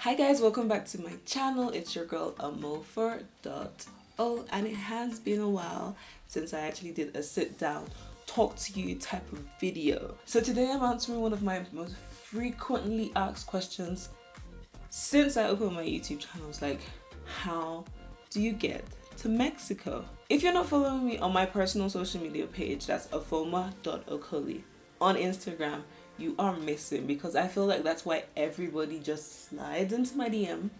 Hi guys, welcome back to my channel. It's your girl Amofa.o, and it has been a while since I actually did a sit down talk to you type of video. So today I'm answering one of my most frequently asked questions since I opened my YouTube channel. It's like, how do you get to Mexico? If you're not following me on my personal social media page, that's Afoma.okoli on Instagram, you are missing, because I feel like that's why everybody just slides into my DM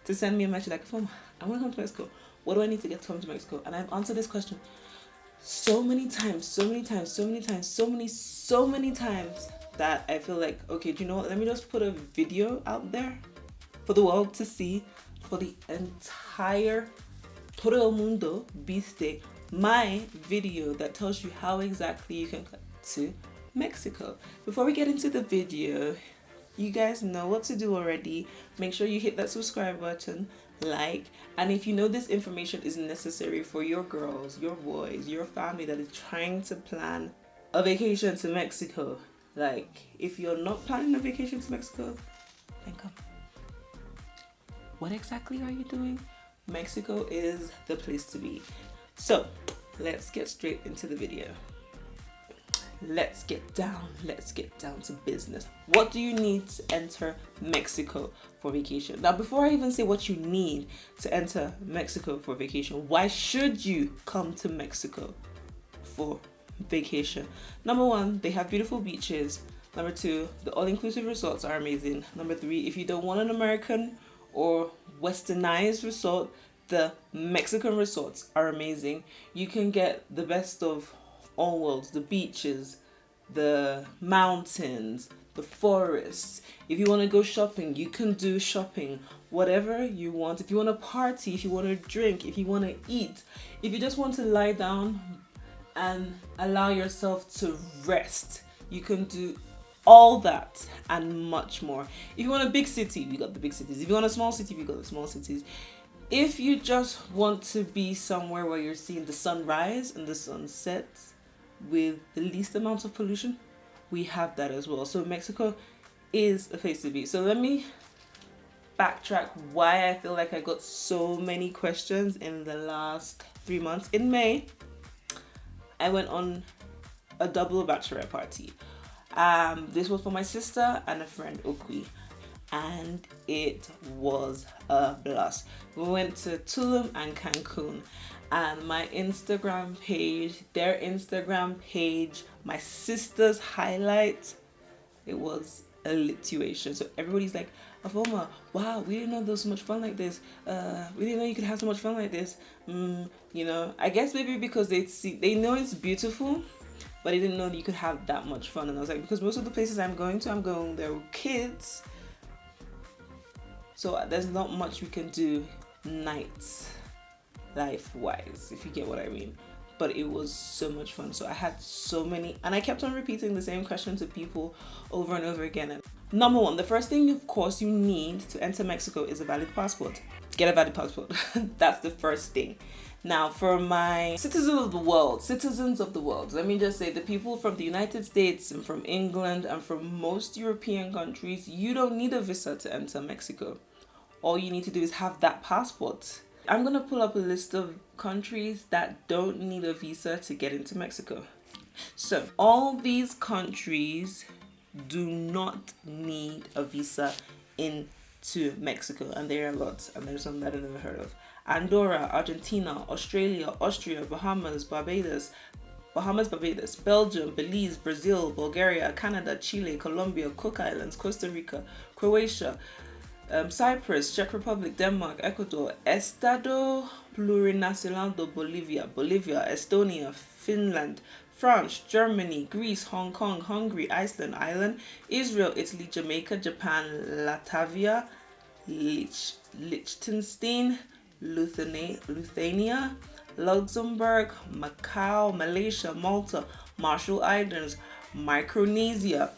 to send me a message like, Afoma, I want to come to Mexico. What do I need to get to come to Mexico? And I've answered this question so many times that I feel like, okay, do you know what? Let me just put a video out there for the world to see, for the entire todo el mundo viste my video that tells you how exactly you can get to Mexico. Before we get into the video, you guys know what to do already. Make sure you hit that subscribe button, like, and if you know this information is necessary for your girls, your boys, your family that is trying to plan a vacation to Mexico, like, if you're not planning a vacation to Mexico, then come. What exactly are you doing? Mexico is the place to be. So let's get straight into the video. Let's get down to business. What do you need to enter Mexico for vacation? Now, before I even say what you need to enter Mexico for vacation, why should you come to Mexico for vacation? Number one, they have beautiful beaches. Number two, the all-inclusive resorts are amazing. Number three, if you don't want an American or westernized resort, the Mexican resorts are amazing. You can get the best of all worlds, the beaches, the mountains, the forests. If you want to go shopping, you can do shopping, whatever you want. If you want to party, if you want to drink, if you want to eat, if you just want to lie down and allow yourself to rest, you can do all that and much more. If you want a big city, you got the big cities. If you want a small city, you got the small cities. If you just want to be somewhere where you're seeing the sunrise and the sunset with the least amount of pollution, we have that as well. So Mexico is a place to be. So let me backtrack why I feel like I got so many questions in the last 3 months. In May, I went on a double bachelorette party. This was for my sister and a friend, Okwi, and it was a blast. We went to Tulum and Cancun, and my Instagram page, their Instagram page, my sister's highlight, it was a lituation. So everybody's like, Afoma, wow, we didn't know there was so much fun like this. We didn't know you could have so much fun like this. I guess maybe because they know it's beautiful, but I didn't know that you could have that much fun. And I was like, because most of the places I'm going there with kids, so there's not much we can do nights life wise, if you get what I mean. But it was so much fun. So I had so many, and I kept on repeating the same question to people over and over again. And number one, the first thing of course you need to enter Mexico is a valid passport. Get a valid passport. That's the first thing. Now, for my citizens of the world, let me just say, the people from the United States and from England and from most European countries, you don't need a visa to enter Mexico. All you need to do is have that passport. I'm going to pull up a list of countries that don't need a visa to get into Mexico. So, all these countries do not need a visa into Mexico, and there are lots, and there's some that I've never heard of. Andorra, Argentina, Australia, Austria, Bahamas, Barbados, Belgium, Belize, Brazil, Bulgaria, Canada, Chile, Colombia, Cook Islands, Costa Rica, Croatia, Cyprus, Czech Republic, Denmark, Ecuador, Estado Plurinacional de Bolivia, Estonia, Finland, France, Germany, Greece, Hong Kong, Hungary, Iceland, Israel, Italy, Jamaica, Japan, Latvia, Liechtenstein, Lithuania, Luxembourg, Macau, Malaysia, Malta, Marshall Islands, Micronesia,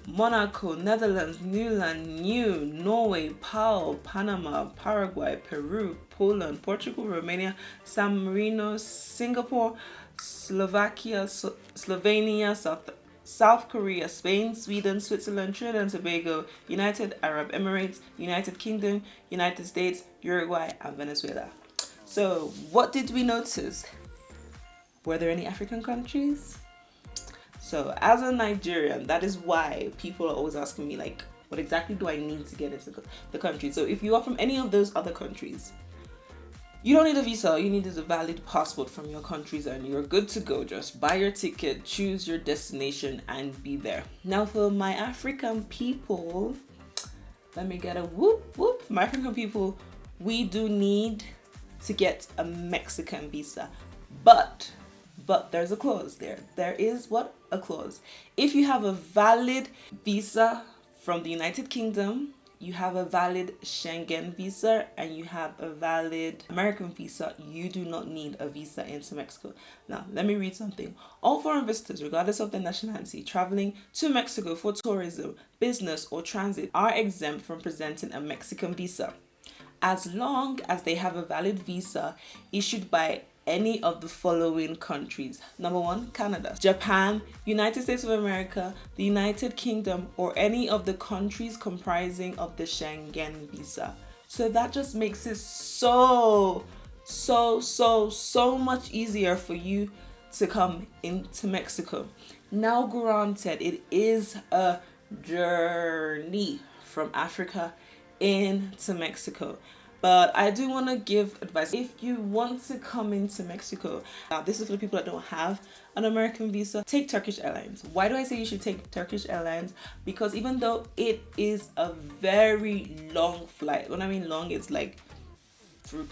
Monaco, Netherlands, Norway, Palau, Panama, Paraguay, Peru, Poland, Portugal, Romania, San Marino, Singapore, Slovakia, Slovenia, South Korea, Spain, Sweden, Switzerland, Trinidad and Tobago, United Arab Emirates, United Kingdom, United States, Uruguay, and Venezuela. So, what did we notice? Were there any African countries? So, as a Nigerian, that is why people are always asking me, like, what exactly do I need to get into the country? So, if you are from any of those other countries, you don't need a visa. All you need is a valid passport from your countries and you're good to go. Just buy your ticket, choose your destination, and be there. Now, for my African people, let me get a whoop whoop. For my African people, we do need to get a Mexican visa. But there's a clause there. There is what? A clause. If you have a valid visa from the United Kingdom, you have a valid Schengen visa, and you have a valid American visa, you do not need a visa into Mexico. Now, let me read something. All foreign visitors, regardless of their nationality, traveling to Mexico for tourism, business, or transit are exempt from presenting a Mexican visa, as long as they have a valid visa issued by any of the following countries. Number 1, Canada, Japan, United States of America, the United Kingdom, or any of the countries comprising of the Schengen visa. So that just makes it so much easier for you to come into Mexico. Now, granted, it is a journey from Africa into Mexico. But I do want to give advice. If you want to come into Mexico, now this is for the people that don't have an American visa, take Turkish Airlines. Why do I say you should take Turkish Airlines? Because even though it is a very long flight, when I mean long, it's like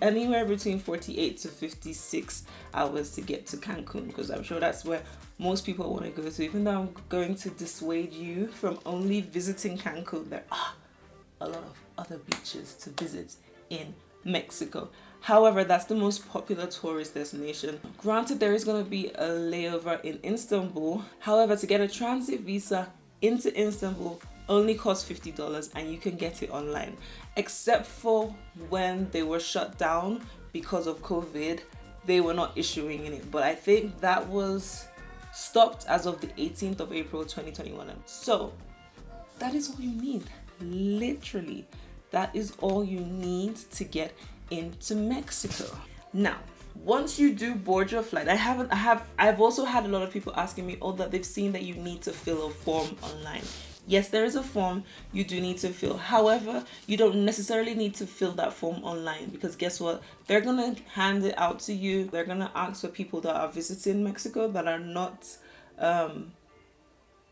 anywhere between 48 to 56 hours to get to Cancun, because I'm sure that's where most people want to go to. Even though I'm going to dissuade you from only visiting Cancun, there are a lot of other beaches to visit in Mexico. However, that's the most popular tourist destination. Granted, there is going to be a layover in Istanbul. However, to get a transit visa into Istanbul only costs $50, and you can get it online. Except for when they were shut down because of COVID, they were not issuing it. But I think that was stopped as of the 18th of April 2021. So that is all you need. Literally, that is all you need to get into Mexico. Now, once you do board your flight, I've also had a lot of people asking me, that they've seen that you need to fill a form online. Yes, there is a form you do need to fill. However, you don't necessarily need to fill that form online, because guess what? They're gonna hand it out to you. They're gonna ask for people that are visiting Mexico that are not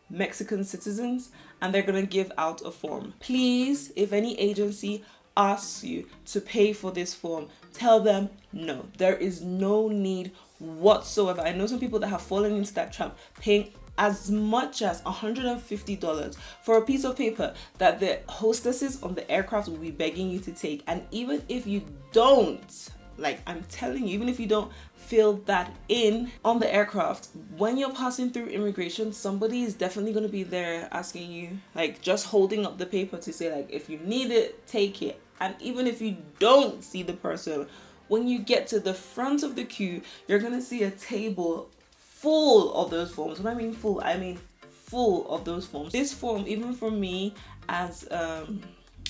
Mexican citizens, and they're going to give out a form. Please, if any agency asks you to pay for this form, tell them no. There is no need whatsoever. I know some people that have fallen into that trap, paying as much as $150 for a piece of paper that the hostesses on the aircraft will be begging you to take. And even if you don't, like I'm telling you, even if you don't fill that in on the aircraft, when you're passing through immigration, somebody is definitely going to be there asking you, like just holding up the paper to say, like, if you need it, take it. And even if you don't see the person, when you get to the front of the queue, you're going to see a table full of those forms. When I mean full, I mean full of those forms. This form, even for me as a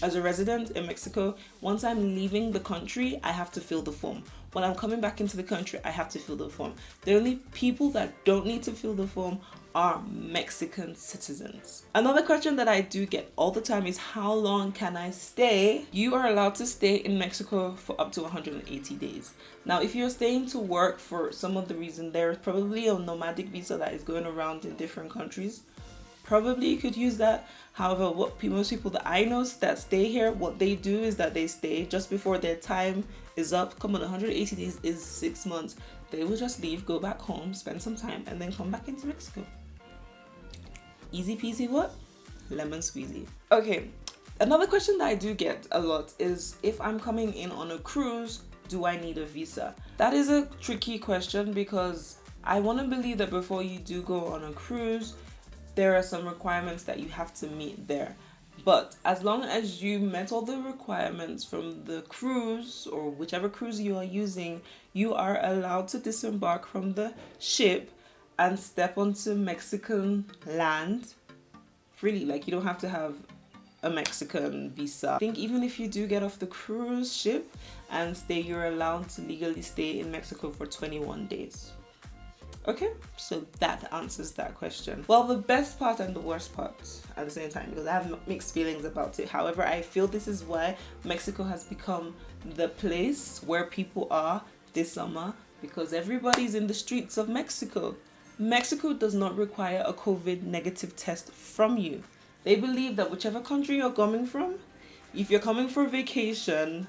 resident in Mexico, once I'm leaving the country, I have to fill the form. When I'm coming back into the country, I have to fill the form. The only people that don't need to fill the form are Mexican citizens. Another question that I do get all the time is, how long can I stay? You are allowed to stay in Mexico for up to 180 days. Now, if you're staying to work for some other reason, there's probably a nomadic visa that is going around in different countries. Probably you could use that. However, most people that I know that stay here, what they do is that they stay just before their time is up. Come on, 180 days is 6 months. They will just leave, go back home, spend some time, and then come back into Mexico. Easy peasy what? Lemon squeezy. Okay, another question that I do get a lot is, if I'm coming in on a cruise, do I need a visa? That is a tricky question, because I want to believe that before you do go on a cruise, there are some requirements that you have to meet there. But as long as you met all the requirements from the cruise, or whichever cruise you are using, you are allowed to disembark from the ship and step onto Mexican land freely. Like, you don't have to have a Mexican visa. I think even if you do get off the cruise ship and stay, you're allowed to legally stay in Mexico for 21 days. Okay, so that answers that question. Well, the best part and the worst part at the same time, because I have mixed feelings about it. However, I feel this is why Mexico has become the place where people are this summer, because everybody's in the streets of Mexico. Mexico does not require a COVID negative test from you. They believe that whichever country you're coming from, if you're coming for vacation,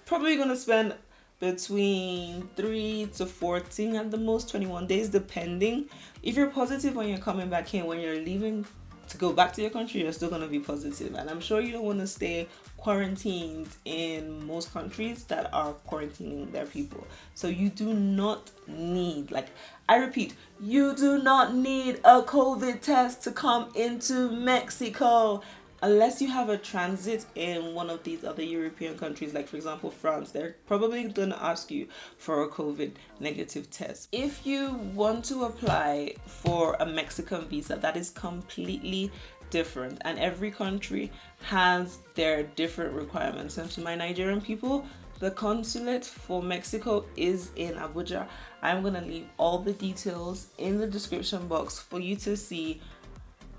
probably gonna spend between 3 to 14, at the most 21 days, depending. If you're positive when you're coming back in, when you're leaving to go back to your country, you're still gonna be positive. And I'm sure you don't want to stay quarantined in most countries that are quarantining their people. So you do not need, like, I repeat, you do not need a COVID test to come into Mexico. Unless you have a transit in one of these other European countries, like for example France, they're probably going to ask you for a COVID negative test. If you want to apply for a Mexican visa, that is completely different, and every country has their different requirements. And to my Nigerian people, the consulate for Mexico is in Abuja. I'm going to leave all the details in the description box for you to see.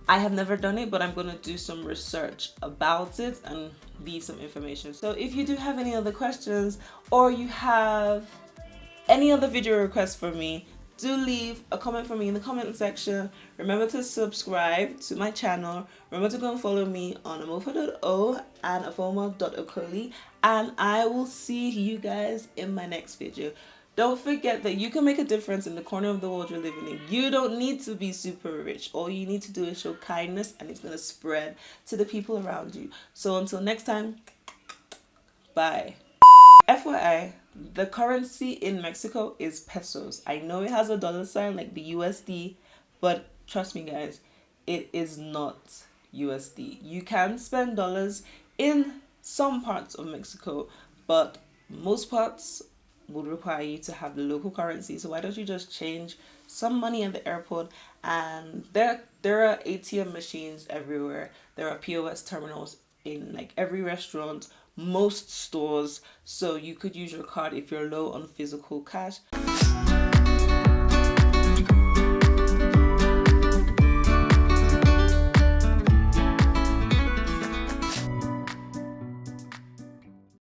I have never done it, but I'm going to do some research about it and leave some information. So if you do have any other questions, or you have any other video requests for me, do leave a comment for me in the comment section. Remember to subscribe to my channel. Remember to go and follow me on Amofa.o and Afoma.okoli. And I will see you guys in my next video. Don't forget that you can make a difference in the corner of the world you're living in. You don't need to be super rich. All you need to do is show kindness, and it's going to spread to the people around you. So until next time, bye. FYI, the currency in Mexico is pesos. I know it has a dollar sign like the USD, but trust me guys, it is not USD. You can spend dollars in some parts of Mexico, but most parts would require you to have the local currency. So why don't you just change some money at the airport? And there are ATM machines everywhere. There are POS terminals in like every restaurant, most stores, so you could use your card if you're low on physical cash.